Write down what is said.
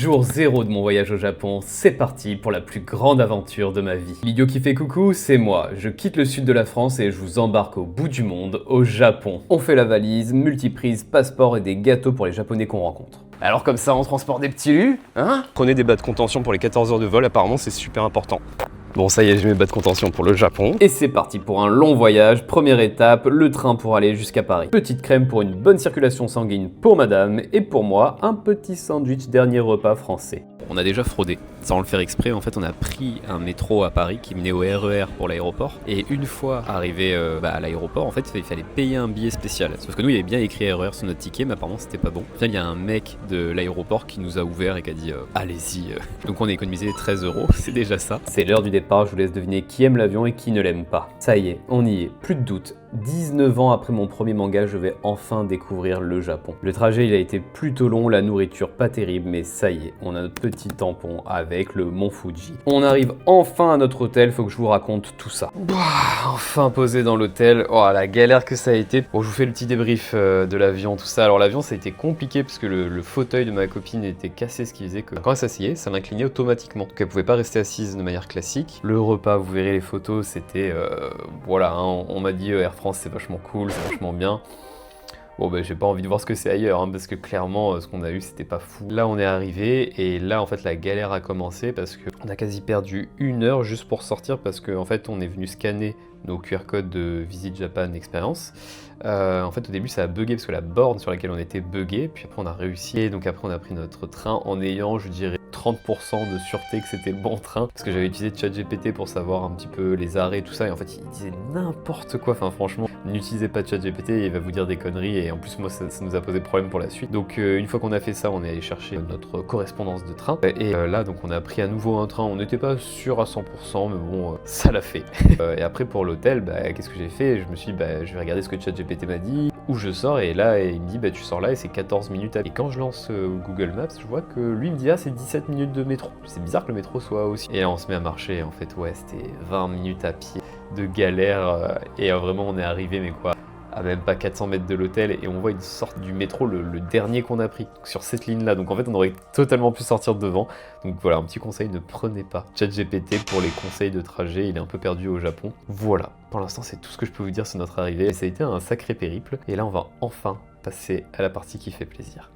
Jour 0 de mon voyage au Japon, c'est parti pour la plus grande aventure de ma vie. L'idiot qui fait coucou, c'est moi. Je quitte le sud de la France et je vous embarque au bout du monde, au Japon. On fait la valise, multiprise, passeport et des gâteaux pour les Japonais qu'on rencontre. Alors comme ça, on transporte des petits lus, hein? Prenez des bas de contention pour les 14 heures de vol, apparemment c'est super important. Bon, ça y est, j'ai mes bas de contention pour le Japon. Et c'est parti pour un long voyage. Première étape, le train pour aller jusqu'à Paris. Petite crème pour une bonne circulation sanguine pour madame et pour moi, un petit sandwich dernier repas français. On a déjà fraudé, sans le faire exprès. En fait, on a pris un métro à Paris qui menait au RER pour l'aéroport. Et une fois arrivé à l'aéroport, en fait, il fallait payer un billet spécial. Sauf que nous, il y avait bien écrit RER sur notre ticket, mais apparemment, c'était pas bon. Au final, il y a un mec de l'aéroport qui nous a ouvert et qui a dit allez-y. Donc, on a économisé 13 €, c'est déjà ça. C'est l'heure du départ, je vous laisse deviner qui aime l'avion et qui ne l'aime pas. Ça y est, on y est, plus de doute. 19 ans après mon premier manga, je vais enfin découvrir le Japon. Le trajet, il a été plutôt long, la nourriture pas terrible, mais ça y est, on a notre petit tampon avec le mont Fuji. On arrive enfin à notre hôtel, faut que je vous raconte tout ça. Enfin posé dans l'hôtel, oh la galère que ça a été. Bon, je vous fais le petit débrief de l'avion, tout ça. Alors l'avion, ça a été compliqué parce que le fauteuil de ma copine était cassé, ce qui faisait que quand elle s'asseyait, ça l'inclinait automatiquement. Donc elle pouvait pas rester assise de manière classique. Le repas, vous verrez les photos, c'était voilà, hein, on m'a dit Air France c'est vachement cool, c'est vachement bien. Bon bah j'ai pas envie de voir ce que c'est ailleurs, hein, parce que clairement ce qu'on a eu c'était pas fou. Là on est arrivé et là en fait la galère a commencé parce qu'on a quasi perdu 1 heure juste pour sortir parce qu'en fait on est venu scanner nos QR codes de Visit Japan Experience. En fait au début ça a bugué parce que la borne sur laquelle on était buguée, puis après on a réussi et donc après on a pris notre train en ayant je dirais 30% de sûreté que c'était le bon train parce que j'avais utilisé ChatGPT pour savoir un petit peu les arrêts et tout ça et en fait il disait n'importe quoi, enfin franchement n'utilisez pas ChatGPT, il va vous dire des conneries et en plus moi ça nous a posé problème pour la suite. Donc une fois qu'on a fait ça on est allé chercher notre correspondance de train et là donc on a pris à nouveau un train, on n'était pas sûr à 100% mais bon ça l'a fait. Et après pour l'hôtel, qu'est-ce que j'ai fait? Je me suis dit je vais regarder ce que ChatGPT m'a dit, où je sors et là il me dit tu sors là et c'est 14 minutes à pied. Et quand je lance Google Maps je vois que lui me dit c'est 17 minutes de métro. C'est bizarre que le métro soit aussi. Et là on se met à marcher en fait c'était 20 minutes à pied de galère et vraiment on est arrivé mais quoi à même pas 400 mètres de l'hôtel et on voit une sorte du métro, le dernier qu'on a pris sur cette ligne là, donc en fait on aurait totalement pu sortir devant. Donc voilà, un petit conseil, ne prenez pas ChatGPT pour les conseils de trajet, il est un peu perdu au Japon. Voilà, pour l'instant c'est tout ce que je peux vous dire sur notre arrivée et ça a été un sacré périple et là on va enfin passer à la partie qui fait plaisir.